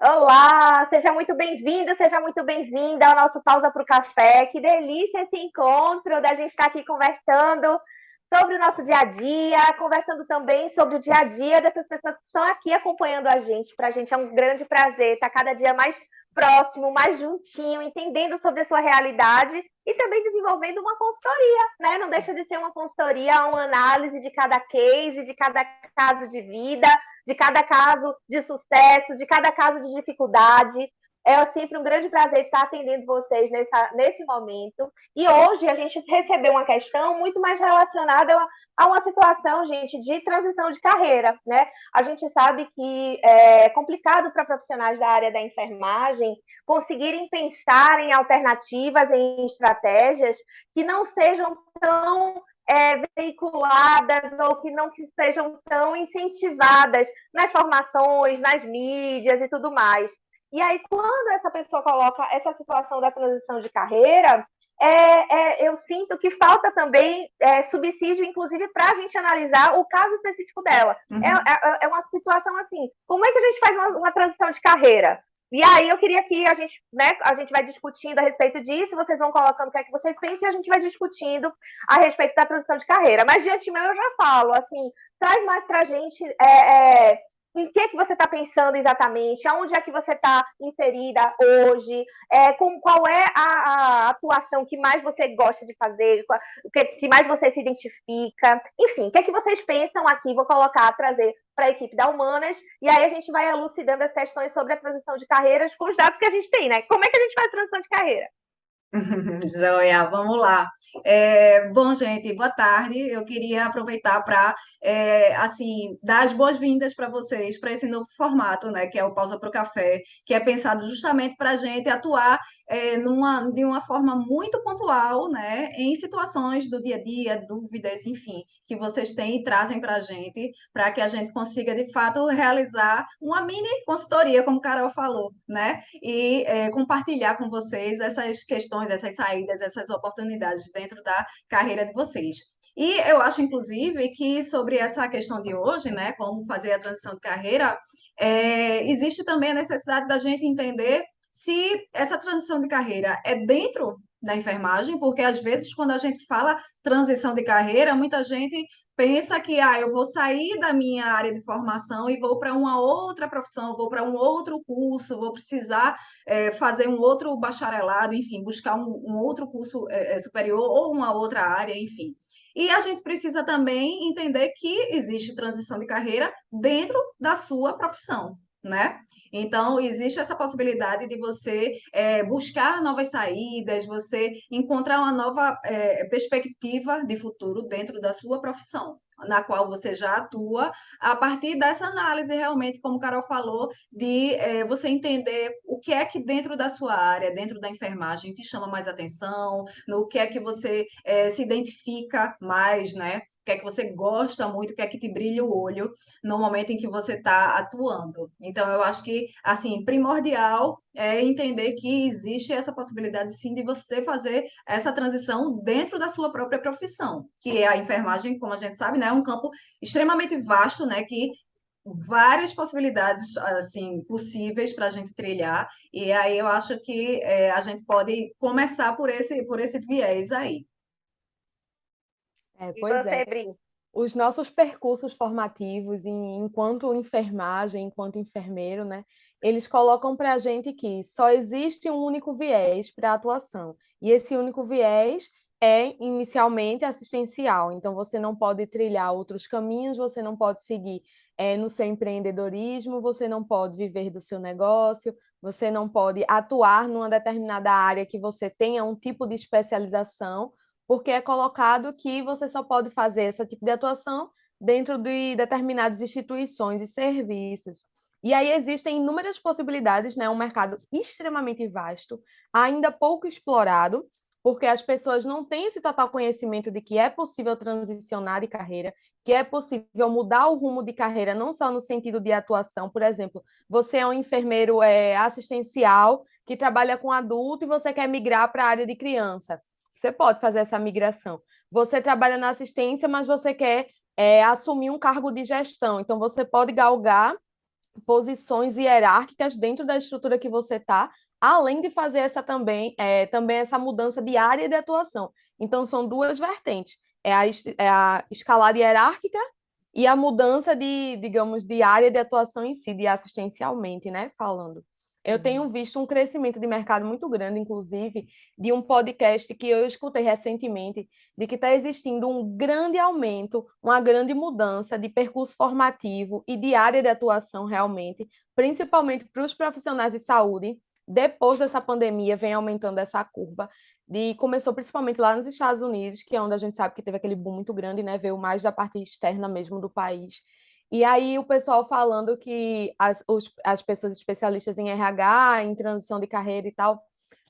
Olá, seja muito bem-vindo, seja muito bem-vinda ao nosso Pausa para o Café. Que delícia esse encontro da gente estar aqui conversando sobre o nosso dia a dia, conversando também sobre o dia a dia dessas pessoas que estão aqui acompanhando a gente. Para a gente é um grande prazer estar cada dia mais próximo, mais juntinho, entendendo sobre a sua realidade e também desenvolvendo uma consultoria, né? Não deixa de ser uma consultoria, uma análise de cada case, de cada caso de vida, de cada caso de sucesso, de cada caso de dificuldade. É sempre um grande prazer estar atendendo vocês nesse momento. E hoje a gente recebeu uma questão muito mais relacionada a uma situação, gente, de transição de carreira, né? A gente sabe que é complicado para profissionais da área da enfermagem conseguirem pensar em alternativas, em estratégias que não sejam tão veiculadas ou que não que sejam tão incentivadas nas formações, nas mídias e tudo mais. E aí, quando essa pessoa coloca essa situação da transição de carreira, eu sinto que falta também subsídio, inclusive, para a gente analisar o caso específico dela. Uhum. É uma situação assim, como é que a gente faz uma transição de carreira? E aí eu queria que a gente vai discutindo a respeito disso, vocês vão colocando o que é que vocês pensam e a gente vai discutindo a respeito da transição de carreira. Mas de antemão eu já falo, assim, traz mais para a gente em que você está pensando exatamente, aonde é que você está inserida hoje, qual é a atuação que mais você gosta de fazer, o que mais você se identifica, enfim, o que é que vocês pensam aqui, vou colocar, trazer para a equipe da Humanas, e aí a gente vai elucidando as questões sobre a transição de carreiras com os dados que a gente tem, né? Como é que a gente faz a transição de carreira? Joia, vamos lá. Bom, gente, boa tarde. Eu queria aproveitar para, assim, dar as boas-vindas para vocês para esse novo formato, né, que é o Pausa para o Café, que é pensado justamente para a gente atuar de uma forma muito pontual, né, em situações do dia a dia, dúvidas, enfim, que vocês têm e trazem para a gente, para que a gente consiga, de fato, realizar uma mini consultoria, como o Carol falou, né? E compartilhar com vocês essas questões, essas saídas, essas oportunidades dentro da carreira de vocês. E eu acho, inclusive, que sobre essa questão de hoje, né, como fazer a transição de carreira, existe também a necessidade da gente entender se essa transição de carreira é dentro da enfermagem, porque às vezes quando a gente fala transição de carreira, muita gente pensa que eu vou sair da minha área de formação e vou para uma outra profissão, vou para um outro curso, vou precisar fazer um outro bacharelado, enfim, buscar um outro curso superior ou uma outra área, enfim. E a gente precisa também entender que existe transição de carreira dentro da sua profissão, né? Então, existe essa possibilidade de você buscar novas saídas, você encontrar uma nova perspectiva de futuro dentro da sua profissão, na qual você já atua, a partir dessa análise, realmente, como o Carol falou, de você entender o que é que dentro da sua área, dentro da enfermagem, te chama mais atenção, no que é que você se identifica mais, né? O que é que você gosta muito, o que é que te brilha o olho no momento em que você está atuando. Então, eu acho que, assim, primordial é entender que existe essa possibilidade, sim, de você fazer essa transição dentro da sua própria profissão, que é a enfermagem, como a gente sabe, né, é um campo extremamente vasto, né, que várias possibilidades assim possíveis para a gente trilhar, e aí eu acho que a gente pode começar por esse viés aí. E Pois você, é. Bri? Os nossos percursos formativos, enquanto enfermagem, enquanto enfermeiro, né, eles colocam para a gente que só existe um único viés para a atuação. E esse único viés é inicialmente assistencial. Então, você não pode trilhar outros caminhos, você não pode seguir no seu empreendedorismo, você não pode viver do seu negócio, você não pode atuar numa determinada área que você tenha um tipo de especialização, porque é colocado que você só pode fazer esse tipo de atuação dentro de determinadas instituições e serviços. E aí existem inúmeras possibilidades, né? Um mercado extremamente vasto, ainda pouco explorado, porque as pessoas não têm esse total conhecimento de que é possível transicionar de carreira, que é possível mudar o rumo de carreira, não só no sentido de atuação. Por exemplo, você é um enfermeiro assistencial que trabalha com adulto e você quer migrar para a área de criança. Você pode fazer essa migração. Você trabalha na assistência, mas você quer assumir um cargo de gestão. Então, você pode galgar posições hierárquicas dentro da estrutura que você está, além de fazer também essa mudança de área de atuação. Então, são duas vertentes. É a escalada hierárquica e a mudança de, digamos, de área de atuação em si, de assistencialmente, né? Falando. Eu tenho visto um crescimento de mercado muito grande, inclusive, de um podcast que eu escutei recentemente, de que está existindo um grande aumento, uma grande mudança de percurso formativo e de área de atuação realmente, principalmente para os profissionais de saúde. Depois dessa pandemia, vem aumentando essa curva. Começou principalmente lá nos Estados Unidos, que é onde a gente sabe que teve aquele boom muito grande, né? Veio mais da parte externa mesmo do país. E aí o pessoal falando que as pessoas especialistas em RH, em transição de carreira e tal,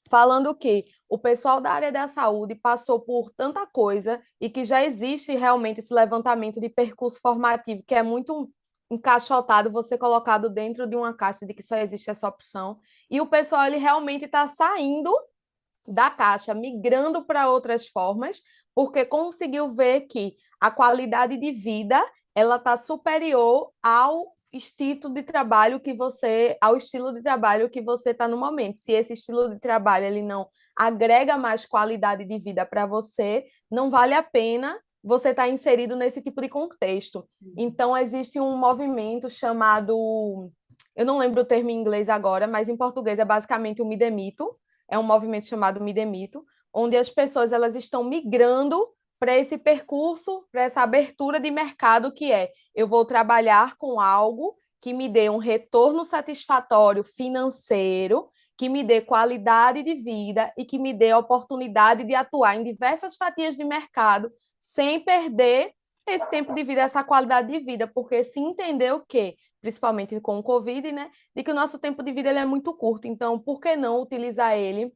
falando que o pessoal da área da saúde passou por tanta coisa e que já existe realmente esse levantamento de percurso formativo, que é muito encaixotado, você colocado dentro de uma caixa de que só existe essa opção. E o pessoal ele realmente está saindo da caixa, migrando para outras formas, porque conseguiu ver que a qualidade de vida ela está superior ao ao estilo de trabalho que você está no momento. Se esse estilo de trabalho ele não agrega mais qualidade de vida para você, não vale a pena você estar inserido nesse tipo de contexto. Então, existe um movimento chamado, eu não lembro o termo em inglês agora, mas em português é basicamente o Me Demito, é um movimento chamado Me Demito, onde as pessoas elas estão migrando para esse percurso, para essa abertura de mercado que é eu vou trabalhar com algo que me dê um retorno satisfatório financeiro, que me dê qualidade de vida e que me dê a oportunidade de atuar em diversas fatias de mercado sem perder esse tempo de vida, essa qualidade de vida, porque se entendeu que, principalmente com o Covid, né, de que o nosso tempo de vida ele é muito curto, então por que não utilizar ele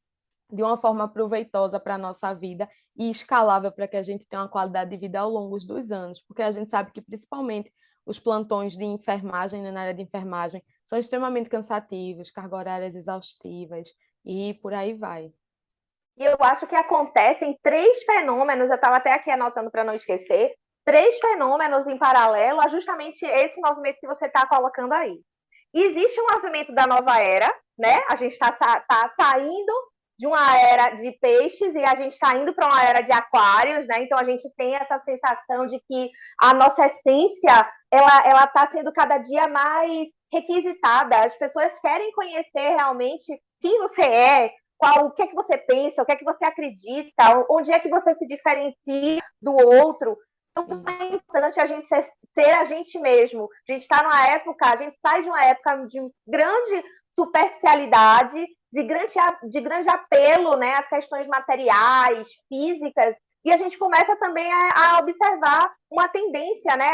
de uma forma proveitosa para a nossa vida e escalável para que a gente tenha uma qualidade de vida ao longo dos anos, porque a gente sabe que principalmente os plantões de enfermagem, né, na área de enfermagem, são extremamente cansativos, cargas horárias exaustivas e por aí vai. E eu acho que acontecem três fenômenos, eu estava até aqui anotando para não esquecer, três fenômenos em paralelo a justamente esse movimento que você está colocando aí. Existe um movimento da nova era, né? A gente está saindo de uma era de peixes e a gente está indo para uma era de aquários, né? Então a gente tem essa sensação de que a nossa essência ela está sendo cada dia mais requisitada. As pessoas querem conhecer realmente quem você é, o que é que você pensa, o que é que você acredita, onde é que você se diferencia do outro. Então é importante a gente ser a gente mesmo. A gente está numa época, a gente sai de uma época de grande superficialidade, de grande apelo, né, às questões materiais, físicas, e a gente começa também a observar uma tendência, né,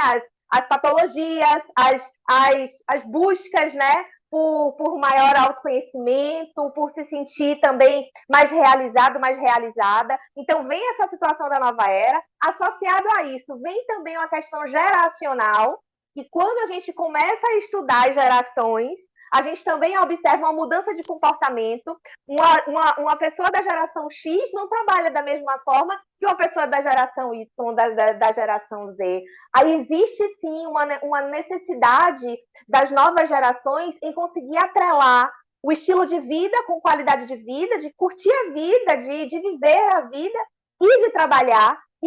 as patologias, as buscas, né, por maior autoconhecimento, por se sentir também mais realizado, mais realizada. Então, vem essa situação da nova era. Associado a isso, vem também uma questão geracional, e quando a gente começa a estudar as gerações, a gente também observa uma mudança de comportamento. Uma pessoa da geração X não trabalha da mesma forma que uma pessoa da geração Y, da geração Z. Aí existe, sim, uma necessidade das novas gerações em conseguir atrelar o estilo de vida com qualidade de vida, de curtir a vida, de viver a vida e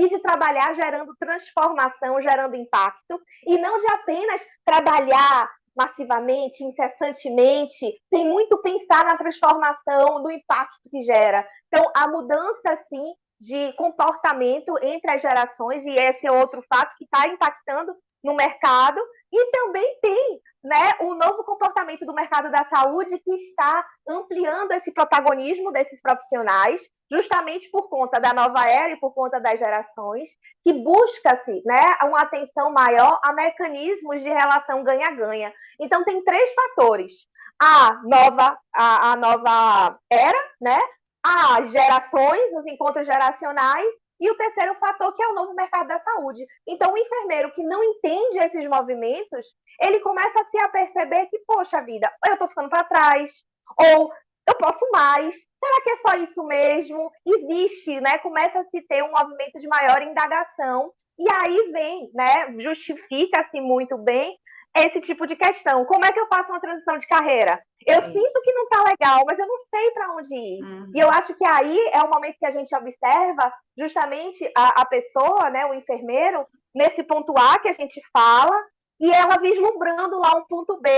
de trabalhar gerando transformação, gerando impacto, e não de apenas trabalhar massivamente, incessantemente, sem muito pensar na transformação, do impacto que gera. Então, a mudança, sim, de comportamento entre as gerações, e esse é outro fato que está impactando no mercado, e também tem, né, o novo comportamento do mercado da saúde que está ampliando esse protagonismo desses profissionais, justamente por conta da nova era e por conta das gerações, que busca-se, né, uma atenção maior a mecanismos de relação ganha-ganha. Então, tem três fatores. A nova era, né, as gerações, os encontros geracionais, e o terceiro fator, que é o novo mercado da saúde. Então, o enfermeiro que não entende esses movimentos, ele começa a se aperceber que, poxa vida, eu estou ficando para trás, ou eu posso mais, será que é só isso mesmo? Existe, né? Começa a se ter um movimento de maior indagação, e aí vem, né? Justifica-se muito bem esse tipo de questão. Como é que eu faço uma transição de carreira? Eu sinto que não está legal, mas eu não sei para onde ir. E eu acho que aí é o momento que a gente observa justamente a pessoa, né, o enfermeiro, nesse ponto A que a gente fala, e ela vislumbrando lá um ponto B,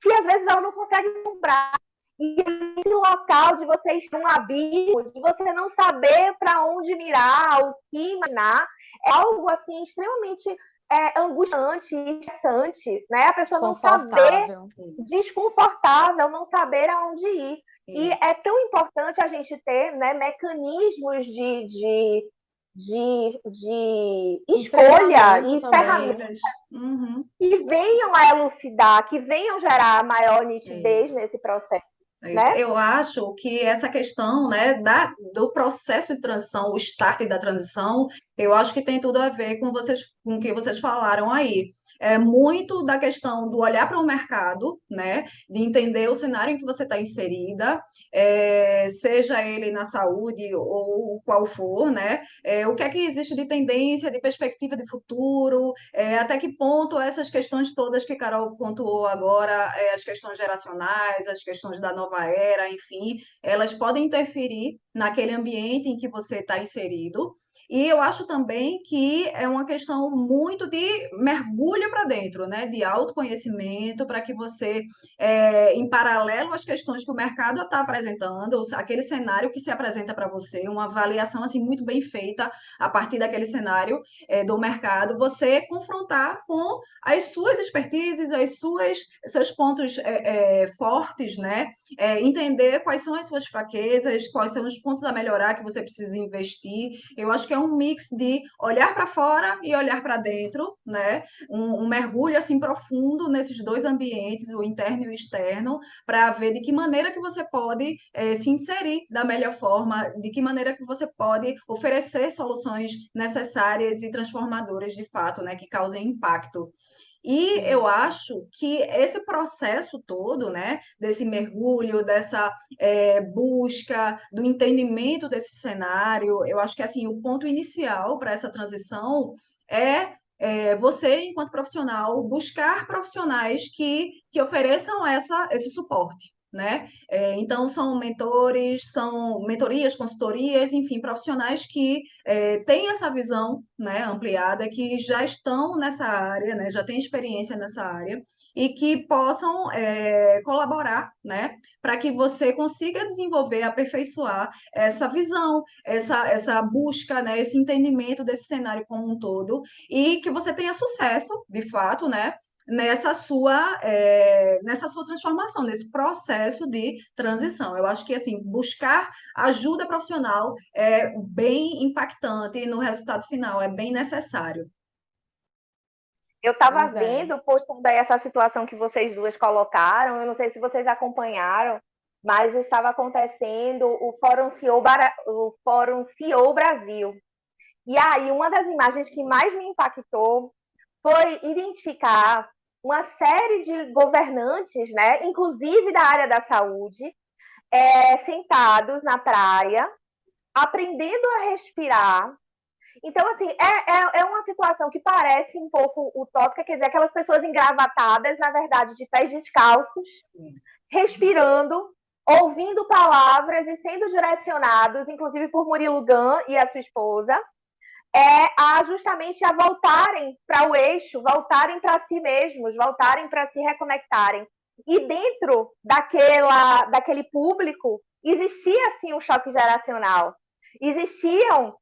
que às vezes ela não consegue vislumbrar. E esse local de você estar um abismo, de você não saber para onde mirar, o que imaginar, é algo assim extremamente angustiante, estressante, né? A pessoa não saber, desconfortável, não saber aonde ir. Isso. E é tão importante a gente ter, né, mecanismos de escolha e ferramentas que venham a elucidar, que venham gerar maior nitidez nesse processo. Né? Eu acho que essa questão, né, do processo de transição, o start da transição, eu acho que tem tudo a ver com o que vocês falaram aí. É muito da questão do olhar para o mercado, né, de entender o cenário em que você está inserida, seja ele na saúde ou qual for, né, o que é que existe de tendência, de perspectiva de futuro, até que ponto essas questões todas que Carol pontuou agora, as questões geracionais, as questões da nova era, enfim, elas podem interferir naquele ambiente em que você está inserido. E eu acho também que é uma questão muito de mergulho para dentro, né? De autoconhecimento, para que você, em paralelo às questões que o mercado está apresentando, aquele cenário que se apresenta para você, uma avaliação assim muito bem feita a partir daquele cenário do mercado, você confrontar com as suas expertises, seus pontos fortes, né? Entender quais são as suas fraquezas, quais são os pontos a melhorar que você precisa investir. Eu acho que é um mix de olhar para fora e olhar para dentro, né? Um mergulho assim profundo nesses dois ambientes, o interno e o externo, para ver de que maneira que você pode se inserir da melhor forma, de que maneira que você pode oferecer soluções necessárias e transformadoras de fato, né? Que causem impacto. E eu acho que esse processo todo, né, desse mergulho, dessa busca, do entendimento desse cenário, eu acho que assim o ponto inicial para essa transição é você, enquanto profissional, buscar profissionais que ofereçam esse suporte. Né? Então, são mentores, são mentorias, consultorias, enfim, profissionais que têm essa visão, né, ampliada, que já estão nessa área, né, já têm experiência nessa área e que possam colaborar, né, para que você consiga desenvolver, aperfeiçoar essa visão, essa busca, né, esse entendimento desse cenário como um todo e que você tenha sucesso, de fato, né, nessa sua transformação, nesse processo de transição. Eu acho que assim buscar ajuda profissional é bem impactante e no resultado final é bem necessário. Eu estava vendo, postando aí essa situação que vocês duas colocaram, eu não sei se vocês acompanharam, mas estava acontecendo o Fórum CEO Brasil. E aí, uma das imagens que mais me impactou foi identificar uma série de governantes, né, inclusive da área da saúde, sentados na praia, aprendendo a respirar. Então, assim, é uma situação que parece um pouco utópica, quer dizer, aquelas pessoas engravatadas, na verdade, de pés descalços, respirando, ouvindo palavras e sendo direcionados, inclusive por Murilo Gun e a sua esposa, justamente a voltarem para o eixo, voltarem para si mesmos, voltarem para se reconectarem. E dentro daquele público existia, sim, um choque geracional. Existiam,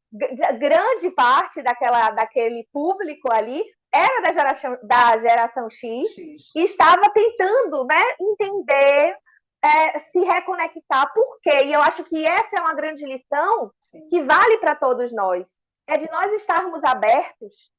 grande parte daquele público ali era da geração X e estava tentando, né, entender, se reconectar. Por quê? E eu acho que essa é uma grande lição que vale para todos nós. É de nós estarmos abertos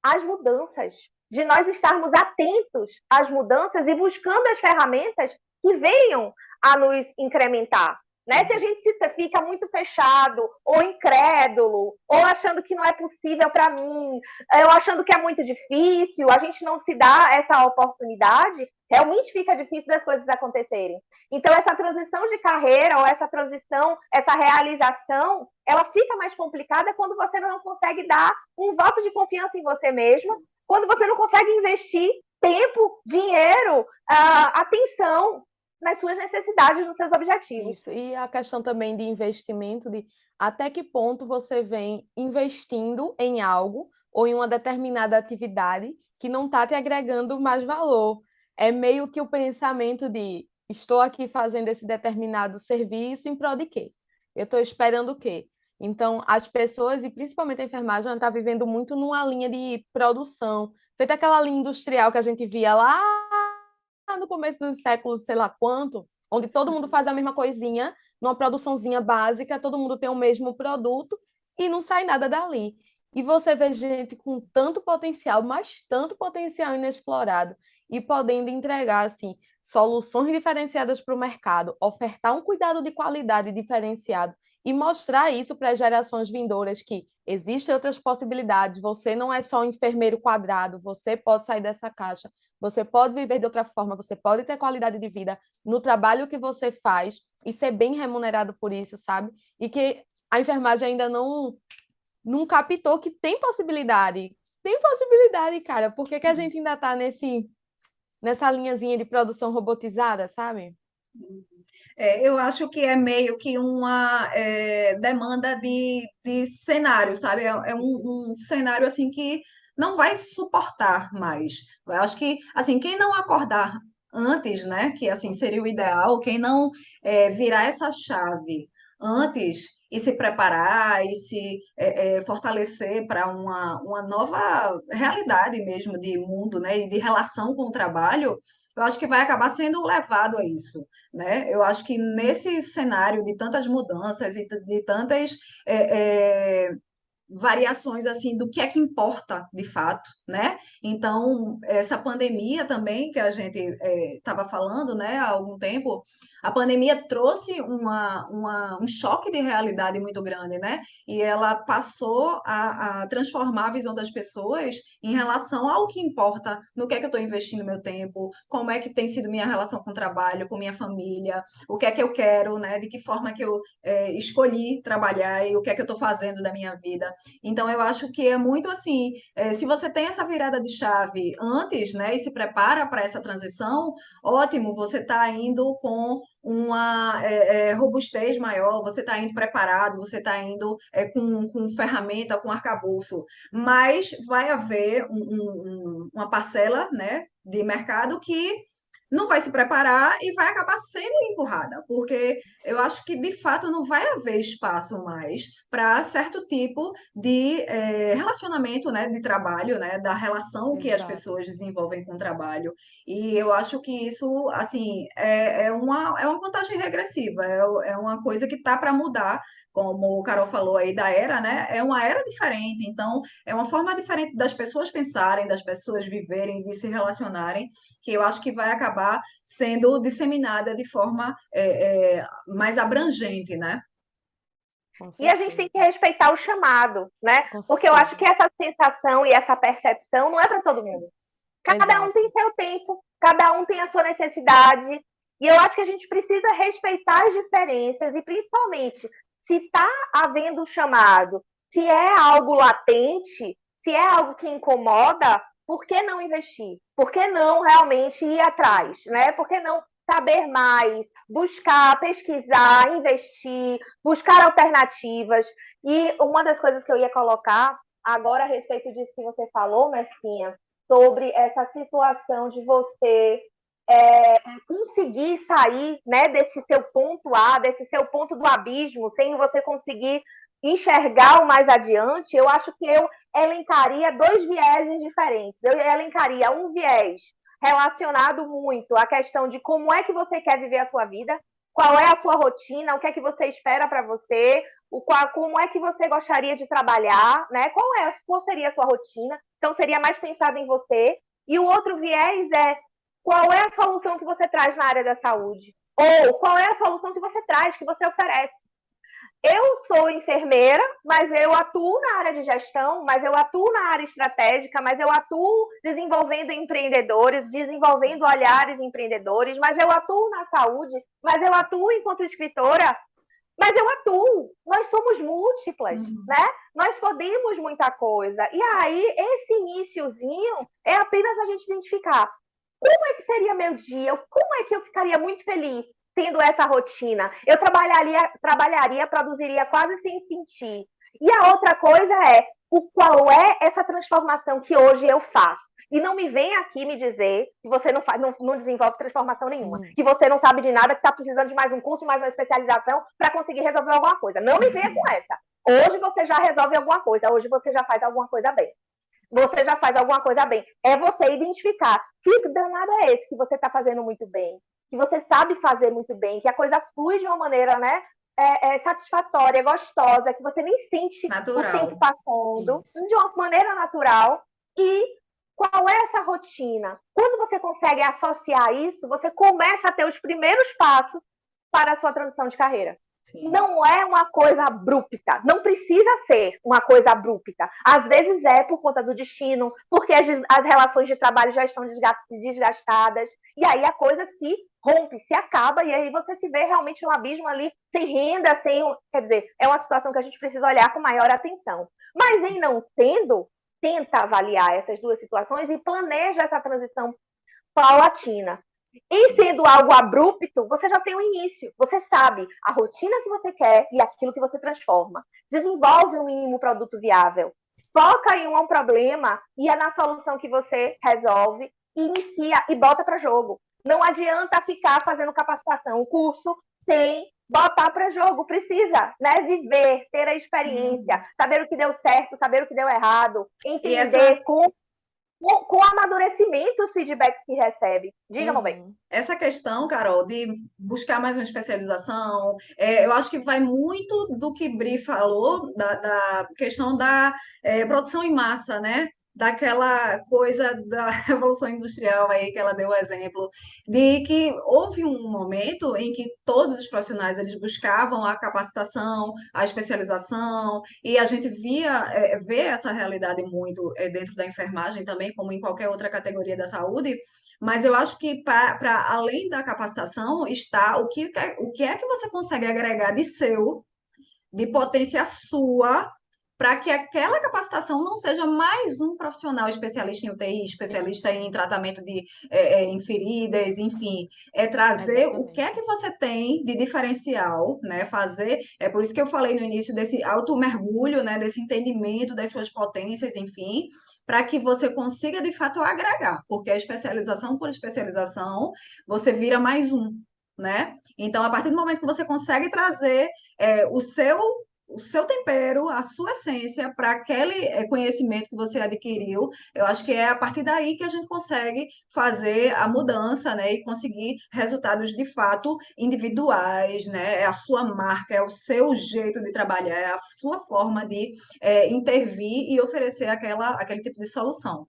às mudanças, de nós estarmos atentos às mudanças e buscando as ferramentas que venham a nos incrementar. Né? Se a gente fica muito fechado, ou incrédulo, ou achando que não é possível para mim, ou achando que é muito difícil, a gente não se dá essa oportunidade, realmente fica difícil das coisas acontecerem. Então, essa transição de carreira, ou essa transição, essa realização, ela fica mais complicada quando você não consegue dar um voto de confiança em você mesmo, quando você não consegue investir tempo, dinheiro, atenção nas suas necessidades, nos seus objetivos. Isso. E a questão também de investimento, de até que ponto você vem investindo em algo ou em uma determinada atividade que não está te agregando mais valor. É meio que o pensamento de estou aqui fazendo esse determinado serviço em prol de quê? Eu estou esperando o quê? Então, as pessoas, e principalmente a enfermagem, está vivendo muito numa linha de produção, feita aquela linha industrial que a gente via lá no começo do século, sei lá quanto, onde todo mundo faz a mesma coisinha, numa produçãozinha básica, todo mundo tem o mesmo produto e não sai nada dali. E você vê gente com tanto potencial, mas tanto potencial inexplorado, e podendo entregar assim soluções diferenciadas para o mercado, ofertar um cuidado de qualidade diferenciado e mostrar isso para as gerações vindouras que existem outras possibilidades. Você não é só um enfermeiro quadrado, você pode sair dessa caixa, você pode viver de outra forma, você pode ter qualidade de vida no trabalho que você faz e ser bem remunerado por isso, sabe? E que a enfermagem ainda não captou que tem possibilidade. Tem possibilidade, cara. Por que a gente ainda está nessa linhazinha de produção robotizada, sabe? Eu acho que é meio que uma demanda de cenário, sabe? É um cenário assim que não vai suportar mais. Eu acho que assim, quem não acordar antes, né? Que assim seria o ideal, quem não virar essa chave antes e se preparar e se fortalecer para uma nova realidade mesmo de mundo, né? E de relação com o trabalho, eu acho que vai acabar sendo levado a isso, né? Eu acho que nesse cenário de tantas mudanças e de tantas variações assim do que é que importa de fato, né? Então, essa pandemia também que a gente estava falando, né, há algum tempo, a pandemia trouxe um choque de realidade muito grande, né? E ela passou a transformar a visão das pessoas em relação ao que importa, no que é que eu estou investindo meu tempo, como é que tem sido minha relação com o trabalho, com minha família, o que é que eu quero, né? De que forma que eu escolhi trabalhar e o que é que eu estou fazendo da minha vida. Então, eu acho que é muito assim, se você tem essa virada de chave antes, né, e se prepara para essa transição, ótimo, você está indo com uma robustez maior, você está indo preparado, você está indo com ferramenta, com arcabouço, mas vai haver uma parcela, né, de mercado que não vai se preparar e vai acabar sendo empurrada, porque eu acho que de fato não vai haver espaço mais para certo tipo de relacionamento, né, de trabalho, né, da relação que as Exato. pessoas desenvolvem com o trabalho. E eu acho que isso, assim, é uma vantagem regressiva, é uma coisa que tá para mudar. Como o Carol falou aí da era, né? É uma era diferente, então é uma forma diferente das pessoas pensarem, das pessoas viverem, de se relacionarem, que eu acho que vai acabar sendo disseminada de forma mais abrangente, né? Com E a gente tem que certeza. respeitar o chamado, né? Com Porque eu acho certeza. que essa sensação e essa percepção não é para todo mundo. Cada um tem Exato. seu tempo, cada um tem a sua necessidade. E eu acho que a gente precisa respeitar as diferenças e, principalmente, se está havendo um chamado, se é algo latente, se é algo que incomoda, por que não investir? Por que não realmente ir atrás? Né? Por que não saber mais, buscar, pesquisar, investir, buscar alternativas? E uma das coisas que eu ia colocar agora a respeito disso que você falou, Mercinha, sobre essa situação de você conseguir sair, né, desse seu ponto A, desse seu ponto do abismo, sem você conseguir enxergar o mais adiante, eu acho que eu elencaria dois vieses diferentes. Eu elencaria um viés relacionado muito à questão de como é que você quer viver a sua vida, qual é a sua rotina, o que é que você espera para você, como é que você gostaria de trabalhar, né? Qual seria a sua rotina? Então, seria mais pensado em você. E o outro viés é qual é a solução que você traz na área da saúde? Ou qual é a solução que você traz, que você oferece? Eu sou enfermeira, mas eu atuo na área de gestão, mas eu atuo na área estratégica, mas eu atuo desenvolvendo empreendedores, desenvolvendo olhares empreendedores, mas eu atuo na saúde, mas eu atuo enquanto escritora. mas eu atuo. Nós somos múltiplas, né? Nós podemos muita coisa. E aí, esse iniciozinho é apenas a gente identificar como é que seria meu dia, como é que eu ficaria muito feliz tendo essa rotina. Eu trabalharia, produziria quase sem sentir. E a outra coisa é qual é essa transformação que hoje eu faço. E não me venha aqui me dizer que você não desenvolve transformação nenhuma, que você não sabe de nada, que está precisando de mais um curso, mais uma especialização para conseguir resolver alguma coisa. Não me venha com essa. Hoje você já resolve alguma coisa, hoje você já faz alguma coisa bem. Você já faz alguma coisa bem. É você identificar que danado é esse que você está fazendo muito bem, que você sabe fazer muito bem, que a coisa flui de uma maneira, né, satisfatória, gostosa, que você nem sente Natural. o tempo passando, de uma maneira natural. E qual é essa rotina? Quando você consegue associar isso, você começa a ter os primeiros passos para a sua transição de carreira. Sim. Não é uma coisa abrupta, não precisa ser uma coisa abrupta. Às vezes é por conta do destino, porque as relações de trabalho já estão desgastadas, e aí a coisa se rompe, se acaba, e aí você se vê realmente no abismo ali, sem renda, quer dizer, é uma situação que a gente precisa olhar com maior atenção. Mas em não sendo, tenta avaliar essas duas situações e planeja essa transição paulatina. Em sendo algo abrupto, você já tem um início. Você sabe a rotina que você quer e aquilo que você transforma. Desenvolve um mínimo produto viável. Foca em um problema e é na solução que você resolve, inicia e bota para jogo. Não adianta ficar fazendo capacitação. O curso tem botar para jogo, precisa, né? Viver, ter a experiência, saber o que deu certo, saber o que deu errado, entender com amadurecimento os feedbacks que recebe. Diga, meu bem. Essa questão, Carol, de buscar mais uma especialização, eu acho que vai muito do que Bri falou, da questão da produção em massa, né? Daquela coisa da Revolução Industrial aí que ela deu o exemplo, de que houve um momento em que todos os profissionais eles buscavam a capacitação, a especialização, e a gente vê essa realidade muito dentro da enfermagem também, como em qualquer outra categoria da saúde, mas eu acho que para além da capacitação está o que é que você consegue agregar de potência sua, para que aquela capacitação não seja mais um profissional especialista em UTI, especialista em tratamento em feridas, enfim, é trazer o que é que você tem de diferencial, né? Fazer, é por isso que eu falei no início desse auto-mergulho, né? Desse entendimento das suas potências, enfim, para que você consiga de fato agregar, porque a especialização por especialização, você vira mais um, né? Então, a partir do momento que você consegue trazer o seu tempero, a sua essência para aquele conhecimento que você adquiriu, eu acho que é a partir daí que a gente consegue fazer a mudança, né, e conseguir resultados de fato individuais, né, é a sua marca, é o seu jeito de trabalhar, é a sua forma de intervir e oferecer aquele tipo de solução.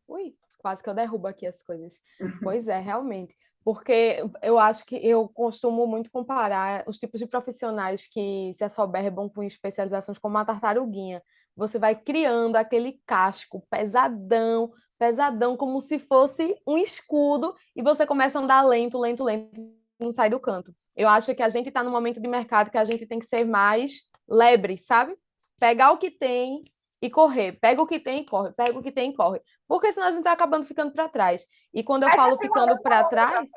Ui, quase que eu derrubo aqui as coisas. Pois é, realmente. Porque eu acho que eu costumo muito comparar os tipos de profissionais que se assoberbam com especializações como a tartaruguinha. Você vai criando aquele casco pesadão, pesadão, como se fosse um escudo, e você começa a andar lento, lento, lento, e não sai do canto. Eu acho que a gente está num momento de mercado que a gente tem que ser mais lebre, sabe? Pegar o que tem e correr. Pega o que tem e corre. Pega o que tem e corre. Porque senão a gente vai acabando ficando para trás. E quando eu falo ficando para trás,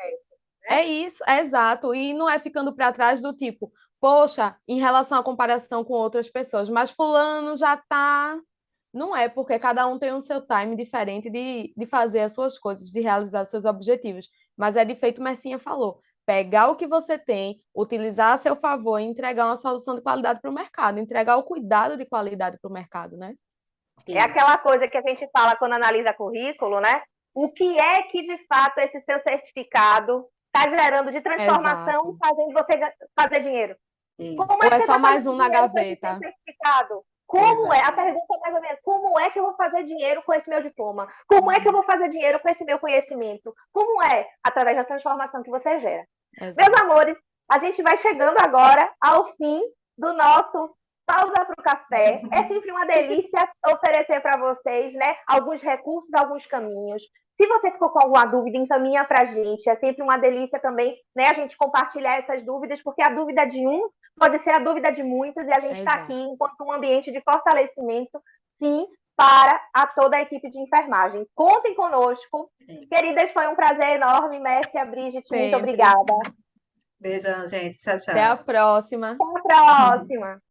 é isso, é exato. E não é ficando para trás do tipo, poxa, em relação à comparação com outras pessoas, mas fulano já está. Não é, porque cada um tem o seu time diferente de fazer as suas coisas, de realizar seus objetivos. Mas é de feito, Mercinha falou, pegar o que você tem, utilizar a seu favor e entregar uma solução de qualidade para o mercado, entregar o cuidado de qualidade para o mercado, né? É aquela coisa que a gente fala quando analisa currículo, né? O que é que, de fato, esse seu certificado está gerando de transformação e fazendo você fazer dinheiro? Como é que é só mais um na gaveta? Certificado? Como é? A pergunta é mais ou menos, como é que eu vou fazer dinheiro com esse meu diploma? Como é que eu vou fazer dinheiro com esse meu conhecimento? Como é? Através da transformação que você gera. Meus amores, a gente vai chegando agora ao fim do nosso Pausa para o Café. É sempre uma delícia oferecer para vocês, né, alguns recursos, alguns caminhos. Se você ficou com alguma dúvida, encaminha para a gente. É sempre uma delícia também, né, a gente compartilhar essas dúvidas, porque a dúvida de um pode ser a dúvida de muitos, e a gente está aqui enquanto um ambiente de fortalecimento, sim, para toda a equipe de enfermagem. Contem conosco. Queridas, foi um prazer enorme. Mércia, Brigitte, muito obrigada. Beijão, gente. Tchau, tchau. Até a próxima. Até a próxima.